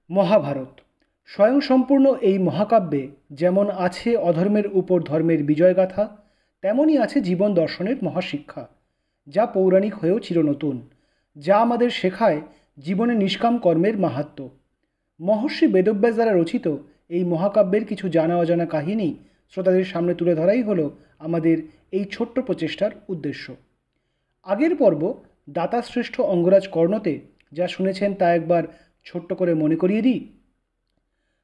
মহাভারত স্বয়ংসম্পূর্ণ এই মহাকাব্যে যেমন আছে অধর্মের উপর ধর্মের বিজয়গাথা, তেমনই আছে জীবন দর্শনের মহাশিক্ষা, যা পৌরাণিক হয়েও চিরনতুন, যা আমাদের শেখায় জীবনে নিষ্কাম কর্মের মাহাত্ম্য। মহর্ষি বেদব্যাস দ্বারা রচিত এই মহাকাব্যের কিছু জানা অজানা কাহিনী শ্রোতাদের সামনে তুলে ধরাই হলো আমাদের এই ছোট্ট প্রচেষ্টার উদ্দেশ্য। আগের পর্ব দাতাশ্রেষ্ঠ অঙ্গরাজ কর্ণতে যা শুনেছেন তা একবার ছোট্ট করে মনে করিয়ে দিই।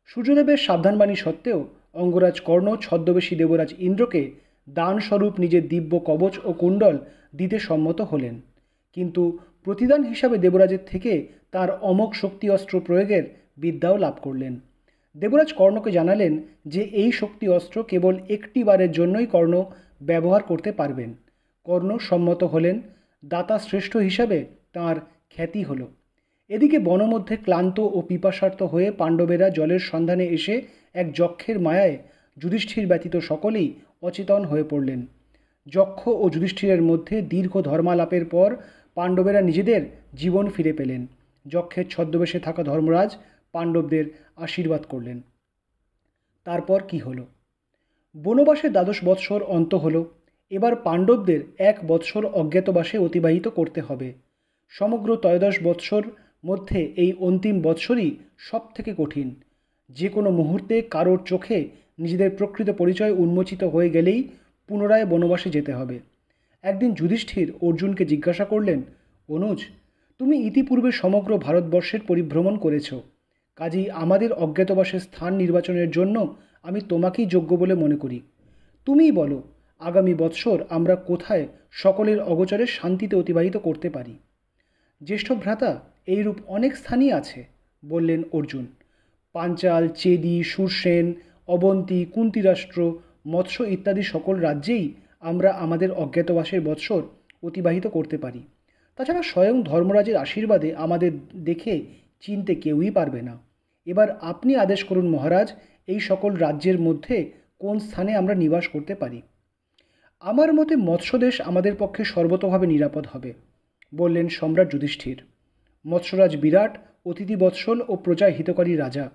সূর্যদেবের সাবধানবাণী সত্ত্বেও অঙ্গরাজ কর্ণ ছদ্মবেশী দেবরাজ ইন্দ্রকে দানস্বরূপ নিজের দিব্য কবচ ও কুণ্ডল দিতে সম্মত হলেন, কিন্তু প্রতিদান হিসাবে দেবরাজের থেকে তার অমোঘ শক্তি অস্ত্র প্রয়োগের বিদ্যাও লাভ করলেন। দেবরাজ কর্ণকে জানালেন যে এই শক্তি অস্ত্র কেবল একটি বারের জন্যই কর্ণ ব্যবহার করতে পারবেন। কর্ণ সম্মত হলেন। দাতা শ্রেষ্ঠ হিসাবে তাঁর খ্যাতি হলো। এদিকে বনমধ্যে ক্লান্ত ও পিপাসার্ত হয়ে পাণ্ডবেরা জলের সন্ধানে এসে এক যক্ষের মায়ায় যুধিষ্ঠির ব্যতীত সকলেই অচেতন হয়ে পড়লেন। যক্ষ ও যুধিষ্ঠিরের মধ্যে দীর্ঘ ধর্মালাপের পর পাণ্ডবেরা নিজেদের জীবন ফিরে পেলেন। যক্ষের ছদ্মবেশে থাকা ধর্মরাজ পাণ্ডবদের আশীর্বাদ করলেন। তারপর কি হলো? বনবাসে ১২ বৎসর অন্ত হলো। এবার পাণ্ডবদের ১ বৎসর অজ্ঞাতবাসে অতিবাহিত করতে হবে। সমগ্র ১৩ বৎসর মধ্যে এই অন্তিম বৎসরই সব থেকে কঠিন। যে কোনো মুহূর্তে কারোর চোখে নিজেদের প্রকৃত পরিচয় উন্মোচিত হয়ে গেলেই পুনরায় বনবাসে যেতে হবে। একদিন যুধিষ্ঠির অর্জুনকে জিজ্ঞাসা করলেন, অনুজ, তুমি ইতিপূর্বে সমগ্র ভারতবর্ষের পরিভ্রমণ করেছ, কাজেই আমাদের অজ্ঞাতবাসের স্থান নির্বাচনের জন্য আমি তোমাকেই যোগ্য বলে মনে করি। তুমিই বলো, আগামী বৎসর আমরা কোথায় সকলের অগোচরে শান্তিতে অতিবাহিত করতে পারি? জ্যেষ্ঠ ভ্রাতা, এইরূপ অনেক স্থানই আছে, বললেন অর্জুন। পাঞ্চাল, চেদি, সুরসেন, অবন্তী, কুন্তিরাষ্ট্র, মৎস্য ইত্যাদি সকল রাজ্যেই আমরা আমাদের অজ্ঞাতবাসের বৎসর অতিবাহিত করতে পারি। তাছাড়া স্বয়ং ধর্মরাজের আশীর্বাদে আমাদের দেখে চিনতে কেউই পারবে না। এবার আপনি আদেশ করুন মহারাজ, এই সকল রাজ্যের মধ্যে কোন স্থানে আমরা নিবাস করতে পারি? আমার মতে মৎস্যদেশ আমাদের পক্ষে সর্বতোভাবে নিরাপদ হবে, বললেন সম্রাট যুধিষ্ঠির। মৎস্যরাজ বিরাট, অতিথিবৎসল ও প্রজা হিতকারী রাজা।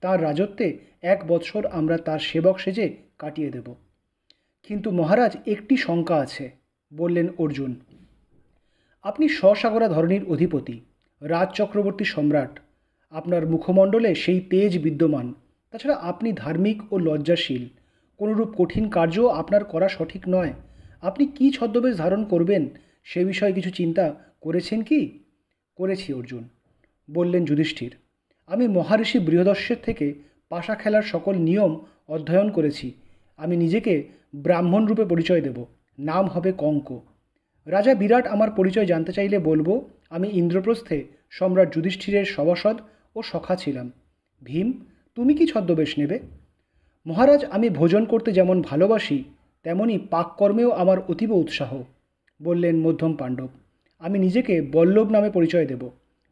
তাঁর রাজত্বে ১ বৎসর আমরা তার সেবক সেজে কাটিয়ে দেব। কিন্তু মহারাজ, একটি শঙ্কা আছে, বললেন অর্জুন। আপনি স্বসাগরা ধরনীর অধিপতি, রাজ চক্রবর্তী সম্রাট। আপনার মুখমণ্ডলে সেই তেজ বিদ্যমান। তাছাড়া আপনি ধার্মিক ও লজ্জাশীল। কোনরূপ কঠিন কার্য আপনার করা সঠিক নয়। আপনি কী ছদ্মবেশ ধারণ করবেন সে বিষয়ে কিছু চিন্তা করেছেন কি? করেছি অর্জুন, বললেন যুধিষ্ঠির। আমি মহারিষি বৃহদস্যের থেকে পাশা খেলার সকল নিয়ম অধ্যয়ন করেছি। আমি নিজেকে ব্রাহ্মণ রূপে পরিচয় দেব। নাম হবে কঙ্ক। রাজা বিরাট আমার পরিচয় জানতে চাইলে বলবো, আমি ইন্দ্রপ্রস্থে সম্রাট যুধিষ্ঠিরের সভাসদ ও সখা ছিলাম। ভীম, তুমি কি ছদ্মবেশ নেবে? মহারাজ, আমি ভোজন করতে যেমন ভালোবাসি, তেমনি পাককর্মেও আমার অতীব উৎসাহ, বললেন মধ্যম পাণ্ডব। আমি নিজেকে বল্লভ নামে পরিচয় দেব।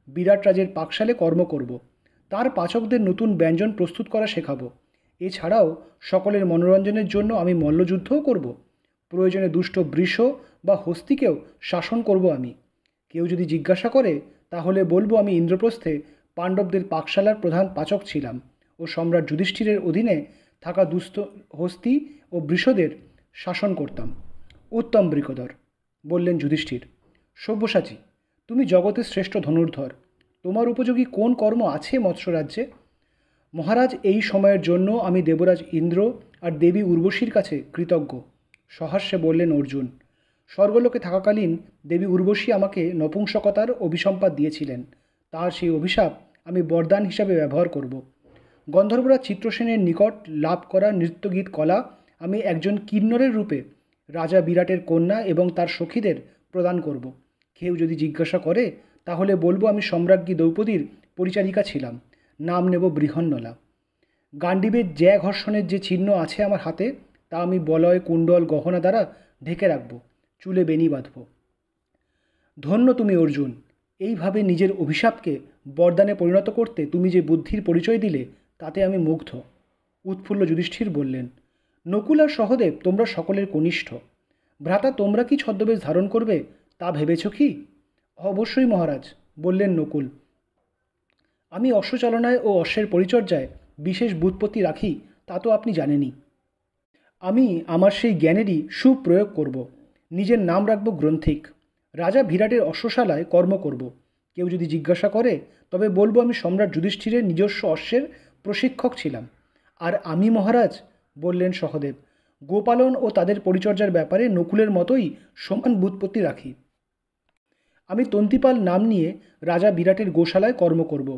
বিরাট রাজের পাকশালে কর্ম করব। তার পাচকদের নতুন ব্যঞ্জন প্রস্তুত করা শেখাবো। এছাড়াও সকলের মনোরঞ্জনের জন্য আমি মল্লযুদ্ধও করব। প্রয়োজনে দুষ্ট বৃষ বা হস্তিকেও শাসন করব আমি। কেউ যদি জিজ্ঞাসা করে তাহলে বলবো আমি ইন্দ্রপ্রস্থে পাণ্ডবদের পাকশালার প্রধান পাচক ছিলাম ও সম্রাট যুধিষ্ঠিরের অধীনে থাকা দুস্থ হস্তি ও বৃষদের শাসন করতাম। উত্তম বৃকধর, বললেন যুধিষ্ঠির। সব্যসাচী, তুমি জগতের শ্রেষ্ঠ ধনুর্ধর। তোমার উপযোগী কোন কর্ম আছে মৎস্যরাজ্যে? মহারাজ, এই সময়ের জন্য আমি দেবরাজ ইন্দ্র আর দেবী উর্বশীর কাছে কৃতজ্ঞ, সহাস্যে বললেন অর্জুন। স্বর্গলোকে থাকাকালীন দেবী উর্বশী আমাকে নপুংসকতার অভিসম্পাদ দিয়েছিলেন। তার সেই অভিশাপ আমি বরদান হিসাবে ব্যবহার করব। গন্ধর্বরাজ চিত্রসেনের নিকট লাভ করা নৃত্যগীত কলা আমি একজন কিন্নরের রূপে রাজা বিরাটের কন্যা এবং তার সখীদের প্রদান করব। কেউ যদি জিজ্ঞাসা করে তাহলে বলবো আমি সম্রাজ্ঞী দ্রৌপদীর পরিচারিকা ছিলাম। নাম নেব বৃহন্নলা। গান্ডীবের জ্যা ঘর্ষণের যে চিহ্ন আছে আমার হাতে, তা আমি বলয়, কুণ্ডল, গহনা দ্বারা ঢেকে রাখব। চুলে বেনি বাঁধব। ধন্য তুমি অর্জুন। এইভাবে নিজের অভিশাপকে বরদানে পরিণত করতে তুমি যে বুদ্ধির পরিচয় দিলে, তাতে আমি মুগ্ধ। উৎফুল্ল যুধিষ্ঠির বললেন, নকুল আর সহদেব, তোমরা সকলের কনিষ্ঠ। ভ্রাতা, তোমরা কি ছদ্মবেশ ধারণ করবে তা ভেবেছ কি? অবশ্যই মহারাজ, বললেন নকুল। আমি অশ্বচালনায় ও অশ্বের পরিচর্যায় বিশেষ ব্যুৎপত্তি রাখি, তা তো আপনি জানেনই। আমি আমার সেই জ্ঞানেরই সুপ্রয়োগ করব। নিজের নাম রাখব গ্রন্থিক। রাজা বিরাটের অশ্বশালায় কর্ম করব। কেউ যদি জিজ্ঞাসা করে তবে বলবো আমি সম্রাট যুধিষ্ঠিরের নিজস্ব অশ্বের প্রশিক্ষক ছিলাম। আর আমি মহারাজ, বললেন সহদেব, গোপালন ও তাদের পরিচর্যার ব্যাপারে নকুলের মতোই সমান ব্যুৎপত্তি রাখি। আমি তন্তিপাল নাম নিয়ে রাজা বিরাটের গোশালায় কর্ম করব।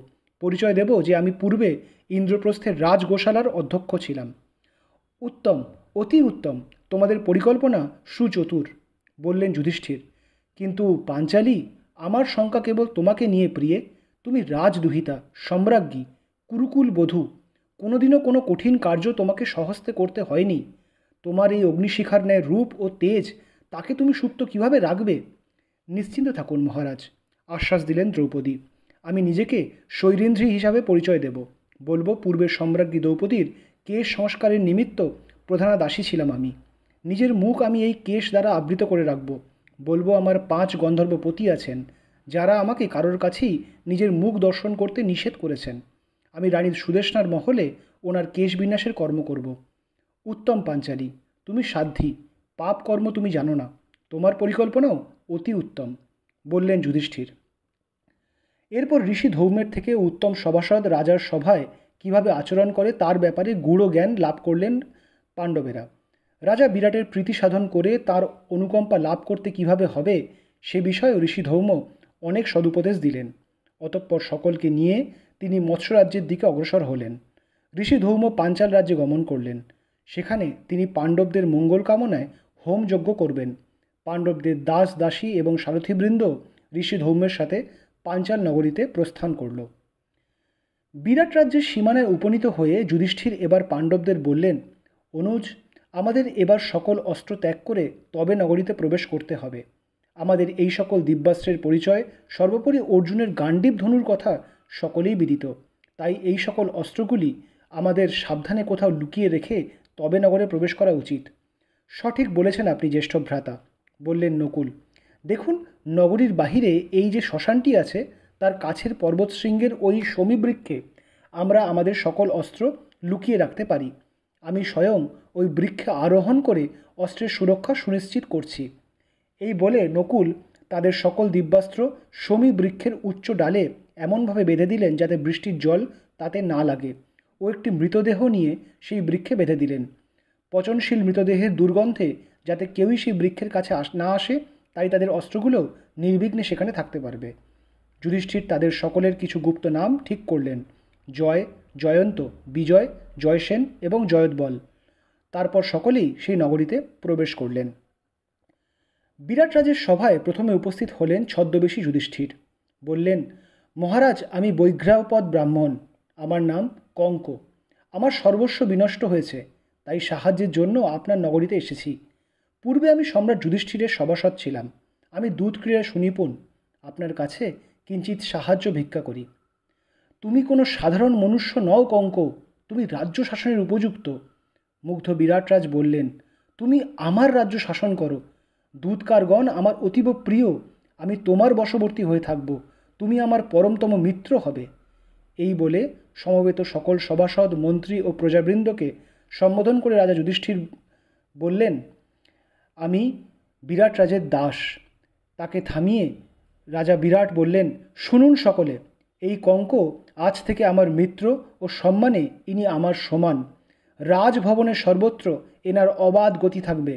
পরিচয় দেব যে আমি পূর্বে ইন্দ্রপ্রস্থের রাজগোশালার অধ্যক্ষ ছিলাম। উত্তম, অতি উত্তম, তোমাদের পরিকল্পনা সুচতুর, বললেন যুধিষ্ঠির। কিন্তু পাঞ্চালী, আমার শঙ্কা কেবল তোমাকে নিয়ে প্রিয়ে। তুমি রাজদুহিতা, সম্রাজ্ঞী, কুরুকুল বধূ। কোনোদিনও কোনো কঠিন কার্য তোমাকে স্বহস্তে করতে হয়নি। তোমার এই অগ্নিশিখার ন্যায় রূপ ও তেজ, তাকে তুমি সুপ্ত কিভাবে রাখবে? নিশ্চিন্ত থাকুন মহারাজ, আশ্বাস দিলেন দ্রৌপদী। আমি নিজেকে শৈরেন্দ্রী হিসাবে পরিচয় দেব। বলবো পূর্বের সম্রাজ্ঞী দ্রৌপদীর কেশ সংস্কারের নিমিত্ত প্রধানা দাসী ছিলাম আমি। নিজের মুখ আমি এই কেশ দ্বারা আবৃত করে রাখব। বলবো আমার 5 গন্ধর্ব পতি আছেন, যারা আমাকে কারোর কাছেই নিজের মুখ দর্শন করতে নিষেধ করেছেন। আমি রানীর সুদেষ্ণার মহলে ওনার কেশ বিন্যাসের কর্ম করব। উত্তম পাঞ্চালী, তুমি সাধ্বী, পাপ কর্ম তুমি জানো না। তোমার পরিকল্পনাও অতি উত্তম, বললেন যুধিষ্ঠির। এরপর ঋষি ধৌমের থেকে উত্তম সভাসদ রাজার সভায় কিভাবে আচরণ করে তার ব্যাপারে গূঢ় জ্ঞান লাভ করলেন পাণ্ডবেরা। রাজা বিরাটের প্রীতি সাধন করে তার অনুকম্পা লাভ করতে কিভাবে হবে সে বিষয়ে ঋষি ধৌম অনেক সদুপদেশ দিলেন। অতঃপর সকলকে নিয়ে তিনি মৎস্য রাজ্যের দিকে অগ্রসর হলেন। ঋষি ধৌম পাঞ্চাল রাজ্যে গমন করলেন। সেখানে তিনি পাণ্ডবদের মঙ্গল কামনায় হোমযজ্ঞ করবেন। পাণ্ডবদের দাস দাসী এবং সারথীবৃন্দ ঋষি ধৌমের সাথে পাঞ্চাল নগরীতে প্রস্থান করল। বিরাট রাজ্যের সীমানায় উপনীত হয়ে যুধিষ্ঠির এবার পাণ্ডবদের বললেন, অনুজ, আমাদের এবার সকল অস্ত্র ত্যাগ করে তবে নগরীতে প্রবেশ করতে হবে। আমাদের এই সকল দিব্যাস্ত্রের পরিচয়, সর্বোপরি অর্জুনের গাণ্ডীব ধনুর কথা সকলেই বিদিত। তাই এই সকল অস্ত্রগুলি আমাদের সাবধানে কোথাও লুকিয়ে রেখে তবে নগরে প্রবেশ করা উচিত। সঠিক বলেছেন আপনি জ্যেষ্ঠ ভ্রাতা, বললেন নকুল। দেখুন, নগরীর বাহিরে এই যে শ্মশানটি আছে তার কাছের পর্বতশৃঙ্গের ওই শমীবৃক্ষে আমরা আমাদের সকল অস্ত্র লুকিয়ে রাখতে পারি। আমি স্বয়ং ওই বৃক্ষে আরোহণ করে অস্ত্রের সুরক্ষা সুনিশ্চিত করছি। এই বলে নকুল তাদের সকল দিব্যাস্ত্র শমীবৃক্ষের উচ্চ ডালে এমনভাবে বেঁধে দিলেন যাতে বৃষ্টির জল তাতে না লাগে, ও একটি মৃতদেহ নিয়ে সেই বৃক্ষে বেঁধে দিলেন। পচনশীল মৃতদেহের দুর্গন্ধে যাতে কেউই সেই বৃক্ষের কাছে না আসে, তাই তাদের অস্ত্রগুলো নির্বিঘ্নে সেখানে থাকতে পারবে। যুধিষ্ঠির তাদের সকলের কিছু গুপ্ত নাম ঠিক করলেন: জয়, জয়ন্ত, বিজয়, জয়সেন এবং জয়দ্বল। তারপর সকলেই সেই নগরীতে প্রবেশ করলেন। বিরাট রাজের সভায় প্রথমে উপস্থিত হলেন ছদ্মবেশী যুধিষ্ঠির। বললেন, মহারাজ, আমি বৈঘ্রাপদ ব্রাহ্মণ। আমার নাম কঙ্ক। আমার সর্বস্ব বিনষ্ট হয়েছে, তাই সাহায্যের জন্য আপনার নগরীতে এসেছি। পূর্বে আমি সম্রাট যুধিষ্ঠিরের সভাসদ ছিলাম। আমি দুধ ক্রীড়ায় সুনিপুণ। আপনার কাছে কিঞ্চিত সাহায্য ভিক্ষা করি। তুমি কোনো সাধারণ মনুষ্য নও কঙ্ক, তুমি রাজ্য শাসনের উপযুক্ত। মুগ্ধ বিরাটরাজ বললেন, তুমি আমার রাজ্য শাসন করো। দূতকারগণ আমার অতীব প্রিয়। আমি তোমার বশবর্তী হয়ে থাকব। তুমি আমার পরমতম মিত্র হবে। এই বলে সমবেত সকল সভাসদ, মন্ত্রী ও প্রজাবৃন্দকে সম্বোধন করে রাজা যুধিষ্ঠির বললেন, আমি বিরাট রাজের দাস। তাকে থামিয়ে রাজা বিরাট বললেন, শুনুন সকলে, এই কঙ্ক আজ থেকে আমার মিত্র ও সম্মানে ইনি আমার সমান। রাজভবনের সর্বত্র এনার অবাধ গতি থাকবে।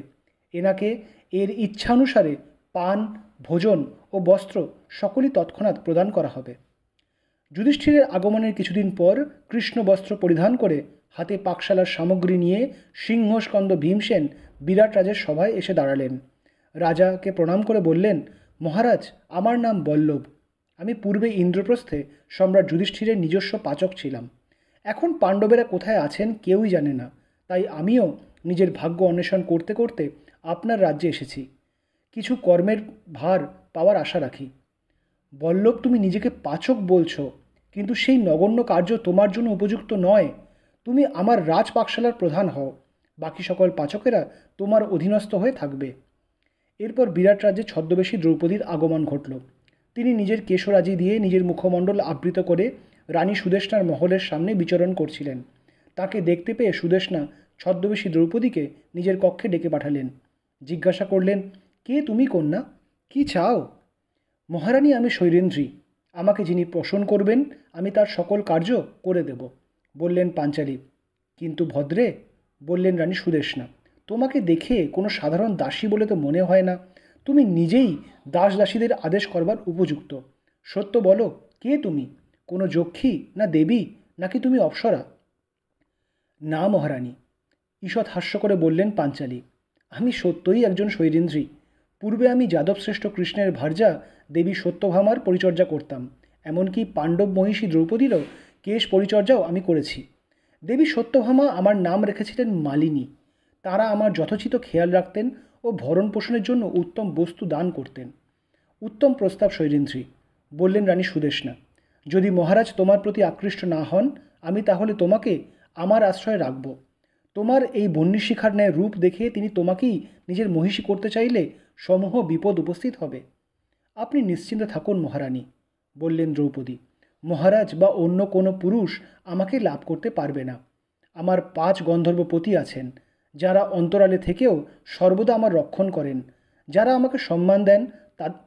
এনাকে এর ইচ্ছানুসারে পান, ভোজন ও বস্ত্র সকলই তৎক্ষণাৎ প্রদান করা হবে। যুধিষ্ঠিরের আগমনের কিছুদিন পর কৃষ্ণ বস্ত্র পরিধান করে হাতে পাকশালার সামগ্রী নিয়ে সিংহস্কন্দ ভীমসেন বিরাট রাজের সভায় এসে দাঁড়ালেন। রাজাকে প্রণাম করে বললেন, মহারাজ, আমার নাম বল্লভ। আমি পূর্বে ইন্দ্রপ্রস্থে সম্রাট যুধিষ্ঠিরের নিজস্ব পাচক ছিলাম। এখন পাণ্ডবেরা কোথায় আছেন কেউই জানে না, তাই আমিও নিজের ভাগ্য অন্বেষণ করতে করতে আপনার রাজ্যে এসেছি। কিছু কর্মের ভার পাওয়ার আশা রাখি। বল্লভ, তুমি নিজেকে পাচক বলছো, কিন্তু সেই নগণ্য কার্য তোমার জন্য উপযুক্ত নয়। তুমি আমার রাজ পাকশালার প্রধান হও, বাকি সকল পাচকেরা তোমার অধীনস্থ হয়ে থাকবে। এরপর বিরাট রাজ্যে ছদ্মবেশী দ্রৌপদীর আগমন ঘটল। তিনি নিজের কেশরাজি দিয়ে নিজের মুখমণ্ডল আবৃত করে রানী সুদেষ্ণার মহলের সামনে বিচরণ করছিলেন। তাকে দেখতে পেয়ে সুদেষ্ণা ছদ্মবেশী দ্রৌপদীকে নিজের কক্ষে ডেকে পাঠালেন। জিজ্ঞাসা করলেন, কে তুমি কন্যা? কি চাও? মহারানী, আমি শৈলেন্দ্রী। আমাকে যিনি পোষণ করবেন আমি তার সকল কার্য করে দেব, বললেন পাঞ্চালী। কিন্তু ভদ্রে, বললেন রানী সুদেষ্ণা, তোমাকে দেখে কোনো সাধারণ দাসী বলে তো মনে হয় না। তুমি নিজেই দাস দাসীদের আদেশ করবার উপযুক্ত। সত্য বলো, কে তুমি? কোনো যক্ষী না দেবী, নাকি তুমি অপ্সরা? না মহারানী, ঈষৎ হাস্য করে বললেন পাঞ্চালী, আমি সত্যই একজন শৈলেন্দ্রী। পূর্বে আমি যাদবশ্রেষ্ঠ কৃষ্ণের ভার্যা দেবী সত্যভামার পরিচর্যা করতাম। এমনকি পাণ্ডব মহিষী দ্রৌপদীরও কেশ পরিচর্যাও আমি করেছি। দেবী সত্যভামা আমার নাম রেখেছিলেন মালিনী। তারা আমার যথোচিত খেয়াল রাখতেন ও ভরণ পোষণের জন্য উত্তম বস্তু দান করতেন। উত্তম প্রস্তাব শৈলেন্দ্রী, বললেন রানী সুদেষ্ণা। যদি মহারাজ তোমার প্রতি আকৃষ্ট না হন, আমি তাহলে তোমাকে আমার আশ্রয়ে রাখব। তোমার এই বহ্নিশিখার ন্যায় রূপ দেখে তিনি তোমাকেই নিজের মহিষী করতে চাইলে সমূহ বিপদ উপস্থিত হবে। আপনি নিশ্চিন্তে থাকুন মহারানী, বললেন দ্রৌপদী। মহারাজ বা অন্য কোনো পুরুষ আমাকে লাভ করতে পারবে না। আমার 5 গন্ধর্বপতি আছেন, যারা অন্তরালে থেকেও সর্বদা আমার রক্ষণ করেন। যারা আমাকে সম্মান দেন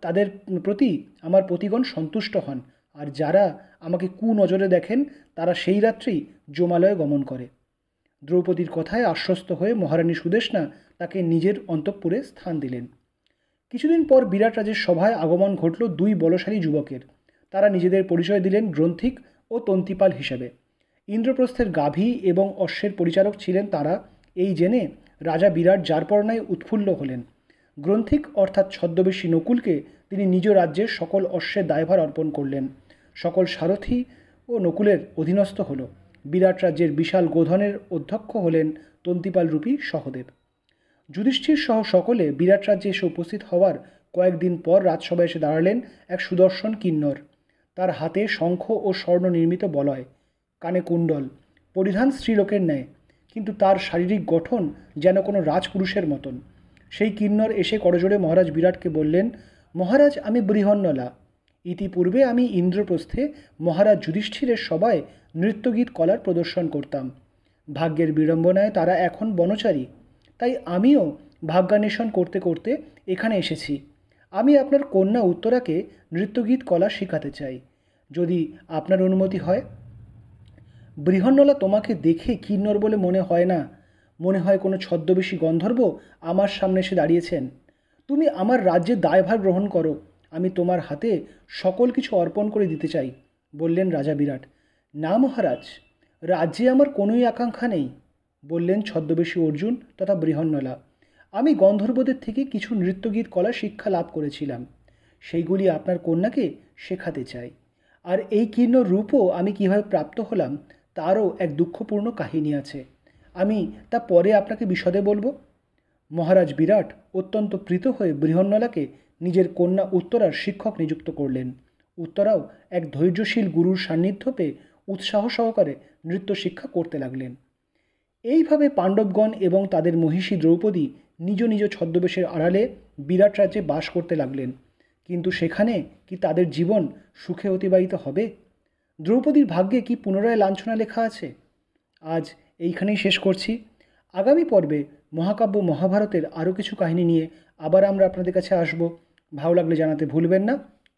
তাদের প্রতি আমার পতিগণ সন্তুষ্ট হন, আর যারা আমাকে কুনজরে দেখেন তারা সেই রাত্রেই যমালয়ে গমন করে। দ্রৌপদীর কথায় আশ্বস্ত হয়ে মহারানী সুদেষ্ণা তাকে নিজের অন্তঃপুরে স্থান দিলেন। কিছুদিন পর বিরাট রাজের সভায় আগমন ঘটল 2 বলশালী যুবকের। তারা নিজেদের পরিচয় দিলেন গ্রন্থিক ও তন্তিপাল হিসাবে। ইন্দ্রপ্রস্থের গাভী এবং অশ্বের পরিচারক ছিলেন তারা। এই জেনে রাজা বিরাট যারপরনায় উৎফুল্ল হলেন। গ্রন্থিক অর্থাৎ ছদ্মবেশী নকুলকে তিনি নিজ রাজ্যের সকল অশ্বের দায়ভার অর্পণ করলেন। সকল সারথি ও নকুলের অধীনস্থ হল। বিরাট রাজ্যের বিশাল গোধনের অধ্যক্ষ হলেন তন্তিপালরূপী সহদেব। যুধিষ্ঠির সহ সকলে বিরাট রাজ্যে এসে উপস্থিত হওয়ার কয়েকদিন পর রাজসভায় এসে দাঁড়ালেন এক সুদর্শন কিন্নর। তার হাতে শঙ্খ ও স্বর্ণ নির্মিত বলয়, কানে কুণ্ডল, পরিধান স্ত্রীলোকের ন্যায়, কিন্তু তার শারীরিক গঠন যেন কোনো রাজপুরুষের মতন। সেই কিন্নর এসে করজোড়ে মহারাজ বিরাটকে বললেন, মহারাজ, আমি বৃহন্নলা। ইতিপূর্বে আমি ইন্দ্রপ্রস্থে মহারাজ যুধিষ্ঠিরের সভায় নৃত্যগীত কলার প্রদর্শন করতাম। ভাগ্যের বিড়ম্বনায় তারা এখন বনচারী, তাই আমিও ভাগ্যান্বেষণ করতে করতে এখানে এসেছি। আমি আপনার কন্যা উত্তরাকে নৃত্যগীত কলা শেখাতে চাই, যদি আপনার অনুমতি হয়। বৃহন্নলা, তোমাকে দেখে কিন্নর বলে মনে হয় না। মনে হয় কোনো ছদ্মবেশী গন্ধর্ব আমার সামনে এসে দাঁড়িয়েছেন। তুমি আমার রাজ্যের দায়ভার গ্রহণ করো, আমি তোমার হাতে সকল কিছু অর্পণ করে দিতে চাই, বললেন রাজা বিরাট। না মহারাজ, রাজ্যে আমার কোনোই আকাঙ্ক্ষা নেই, বললেন ছদ্মবেশী অর্জুন তথা বৃহন্নলা। আমি গন্ধর্বদের থেকে কিছু নৃত্যগীত কলা শিক্ষা লাভ করেছিলাম, সেইগুলি আপনার কন্যাকে শেখাতে চাই। আর এই কিন্নর রূপও আমি কিভাবে প্রাপ্ত হলাম তারও এক দুঃখপূর্ণ কাহিনী আছে। আমি তা পরে আপনাকে বিশদে বলবো। মহারাজ বিরাট অত্যন্ত প্রীত হয়ে বৃহন্নলাকে নিজের কন্যা উত্তরার শিক্ষক নিযুক্ত করলেন। উত্তরাও এক ধৈর্যশীল গুরুর সান্নিধ্য পেয়ে উৎসাহ সহকারে নৃত্য শিক্ষা করতে লাগলেন। এইভাবে পাণ্ডবগণ এবং তাদের মহিষী দ্রৌপদী নিজ নিজ ছদ্মবেশের আড়ালে বিরাট রাজ্যে বাস করতে লাগলেন। কিন্তু সেখানে কি তাদের জীবন সুখে অতিবাহিত হবে? দ্রৌপদীর ভাগ্যে কি পুনরায় লাঞ্ছনা লেখা আছে? আজ এইখানেই শেষ করছি। আগামী পর্বে মহাকাব্য মহাভারতের আরও কিছু কাহিনী নিয়ে আবার আমরা আপনাদের কাছে আসব। ভালো লাগলে জানাতে ভুলবেন না।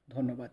ধন্যবাদ।